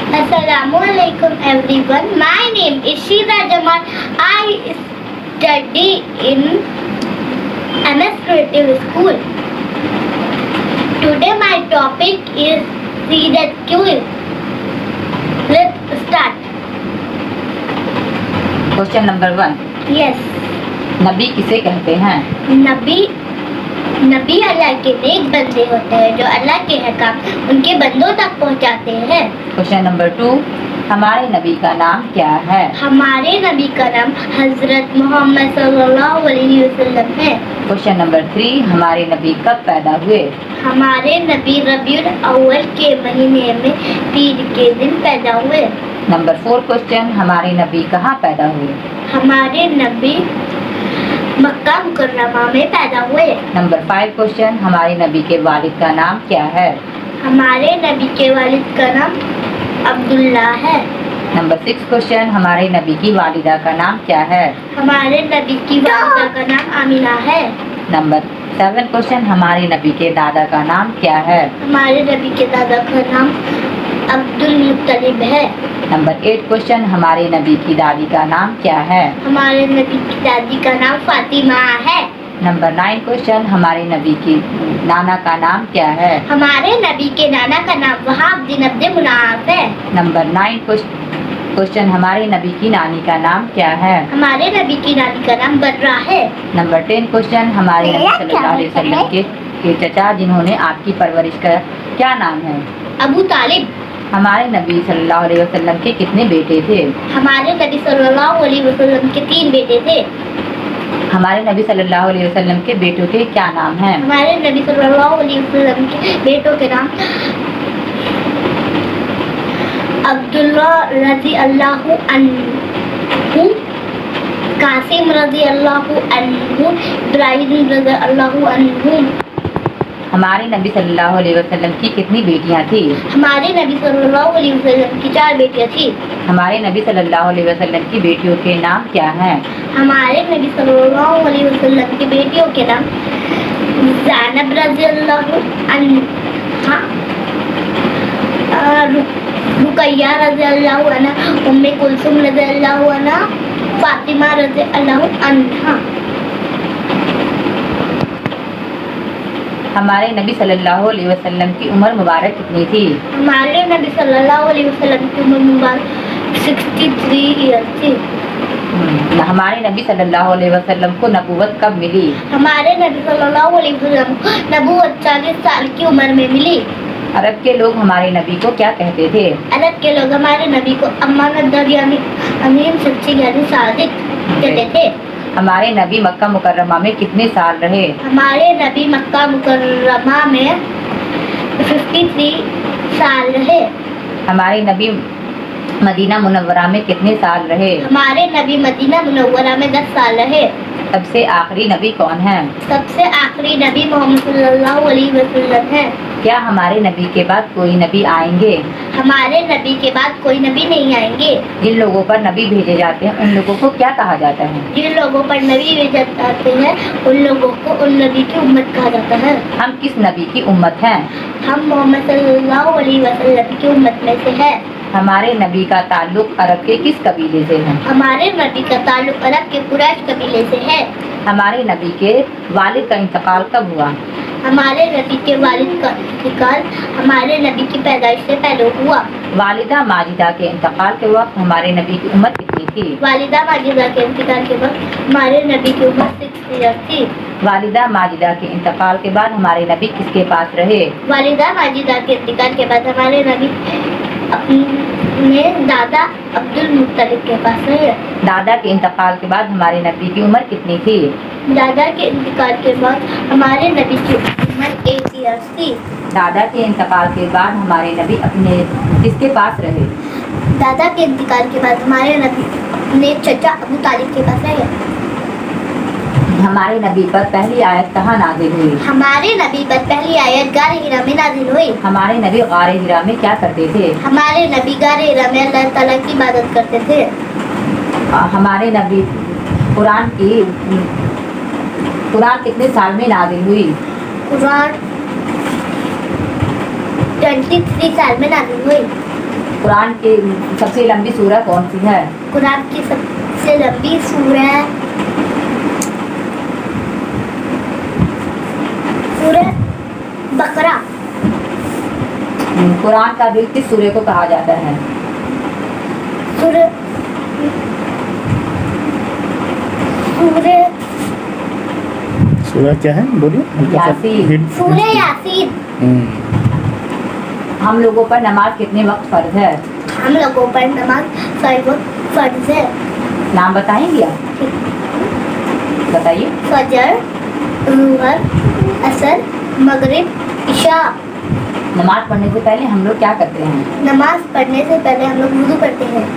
Assalamualaikum everyone. My name is Sheera Jamal. I study in MS Creative School. Today my topic is reader quiz. Let's start. Question number 1, Yes. नबी किसे कहते हैं? नबी अल्लाह के नेक बंदे होते हैं जो अल्लाह के हकाम उनके बंदों तक पहुंचाते हैं. क्वेश्चन नंबर 2, हमारे नबी का नाम क्या है? हमारे नबी का नाम हजरत मोहम्मद सल्लल्लाहु अलैहि वसल्लम है. क्वेश्चन नंबर 3, हमारे नबी कब पैदा हुए? हमारे नबी रबीउल अव्वल के महीने में पीर के दिन पैदा हुए. नंबर 4 क्वेश्चन, हमारे नबी कहाँ पैदा हुए? हमारे नबी मक्का मुकर्रमा में पैदा हुए. नंबर 5 क्वेश्चन, हमारे नबी के वालिद का नाम क्या है? हमारे नबी के वालिद का नाम अब्दुल्ला है. नंबर 6 क्वेश्चन, हमारे नबी की वालिदा का नाम क्या है? हमारे नबी की वालिदा का नाम आमिना है. नंबर 7 क्वेश्चन, हमारे नबी के दादा का नाम क्या है? हमारे नबी के दादा का नाम अब्दुल मुत्तलिब है. नंबर 8 क्वेश्चन, हमारे नबी की दादी का नाम क्या है? हमारे नबी की दादी का नाम फातिमा है. नंबर 9 क्वेश्चन, हमारे नबी की नाना का नाम क्या है? हमारे नबी के नाना का नाम वहाब बिन अब्द मुनाफ है. नंबर 9 क्वेश्चन, हमारे नबी की नानी का नाम क्या है? हमारे नबी की नानी का नाम बर्रा है. नंबर 10 क्वेश्चन, हमारे नबी सल्लल्लाहु अलैहि वसल्लम के चचा जिन्होंने आपकी परवरिश का क्या नाम है? अबू तालिब. हमारे नबी सल्लल्लाहु अलैहि वसल्लम के कितने बेटे थे? हमारे नबी सल्लल्लाहु अलैहि वसल्लम के 3 बेटे थे. हमारे नबी सल्लल्लाहु अलैहि वसल्लम के बेटों के क्या नाम हैं? हमारे नबी सल्लल्लाहु अलैहि वसल्लम के बेटों के नाम अब्दुल्ला रज़ी अल्लाहु अन्हु, कासिम रज़ी अल्लाहु अन्हु, इब्राहिम रज़ी अल्लाहु अन्हु. हमारे नबी सल्लल्लाहु अलैहि वसल्लम की कितनी बेटियां थी? हमारे नबी सल्लल्लाहु अलैहि वसल्लम की 4 बेटियां थी. हमारे नबी सल्लल्लाहु अलैहि वसल्लम की बेटियों के नाम क्या हैं? हमारे नबी सल्लल्लाहु अलैहि वसल्लम की बेटियों के नाम ज़ैनब रज़ी अल्लाहु अन्हा, रुकैया रज़ी अल्लाहु अन्हा, उम्मे कुलसुम रज़ी अल्लाहु अन्हा, फातिमा रज़ी अल्लाहु अन्हा. हमारे नबी सल्लल्लाहु अलैहि वसल्लम की उम्र मुबारक कितनी थी? हमारे नबी सल्लल्लाहु अलैहि वसल्लम की उम्र मुबारक 63 ईयर थी. हमारे नबी सल्लल्लाहु अलैहि वसल्लम को नबूवत कब मिली? हमारे नबी सल्लल्लाहु अलैहि वसल्लम को नबूवत 40 साल की उम्र में मिली. अरब के लोग हमारे नबी को क्या कहते थे? अरब के लोग हमारे नबी को अमानतदार यानी अमीन, सच्चे यानी सादिक कहते थे. हमारे नबी मक्का मुकर्रमा में कितने साल रहे? हमारे नबी मक्का मुकर्रमा में 53 साल रहे. हमारे नबी मदीना मुनव्वरा में कितने साल रहे? हमारे नबी मदीना मुनव्वरा में 10 साल रहे. सबसे आखिरी नबी कौन है? सबसे आखिरी नबी मोहम्मद सल्लल्लाहु अलैहि वसल्लम है. क्या हमारे नबी के बाद कोई नबी आएंगे? हमारे नबी के बाद कोई नबी नहीं आएंगे. जिन लोगों पर नबी भेजे जाते हैं उन लोगों को क्या कहा जाता है? जिन लोगों पर नबी भेजे जाते हैं उन लोगों को उन नबी की उम्मत कहा जाता है. हम किस नबी की उम्मत हैं? हम मोहम्मद सल्लल्लाहु अलैहि वसल्लम की उम्मत में से है. हमारे नबी का ताल्लुक अरब के किस कबीले से है? हमारे नबी का ताल्लुक अरब के कुरैश कबीले से है. हमारे नबी के वालिद का इंतकाल कब हुआ? हमारे नबी के वालिद का इंतकाल हमारे नबी की पैदाइश से पहले हुआ. वालिदा माजिदा के इंतकाल के वक्त हमारे नबी की उम्र कितनी थी? वालिदा माजिदा के इंतकाल के वक्त हमारे नबी की उम्र 6 ईयर थी. वालिदा माजिदा के इंतकाल के बाद हमारे नबी किसके पास रहे? वालिदा माजिदा के इंतकाल के बाद हमारे नबी अपने दादा अब्दुल मुत्तलिब के पास रहे. दादा के इंतकाल के बाद हमारे नबी की उम्र कितनी थी? दादा के इंतकाल के बाद हमारे नबी की उम्र 8 ईयर्स थी. दादा के इंतकाल के बाद हमारे नबी अपने किसके पास रहे? दादा के इंतकाल के बाद हमारे नबी अपने चचा अबू तालिब के पास रहे. हमारे नबी पर पहली आयत कहाँ नाज़िल हुई? हमारे नबी पर पहली आयत गारे हिरा में नाज़िल हुई. हमारे नबी गारे हिरा में क्या करते थे? हमारे नबी गारे हिरा में अल्लाह ताला की इबादत करते थे. हमारे नबी कुरान कितने साल में नाज़िल हुई? कुरान 23 साल में नाज़िल हुई. कुरान की सबसे लंबी सूरह कौन सी है? कुरान की सबसे लंबी सूरह सूरह बकरा। कुरान का दिल किस सूरह को कहा जाता है? सूरह सूरह सूरह क्या है बोलिए? यासीन। सूरह यासीन। हम लोगों पर नमाज कितने वक्त फर्ज है? हम लोगों पर नमाज फर्ज है। नाम बताएंगे आप? बताइए। फजर, ज़ुहर, असर, मगरिब, इशा। नमाज पढ़ने से पहले हम लोग क्या करते हैं? नमाज पढ़ने से पहले हम लोग वुज़ू करते हैं।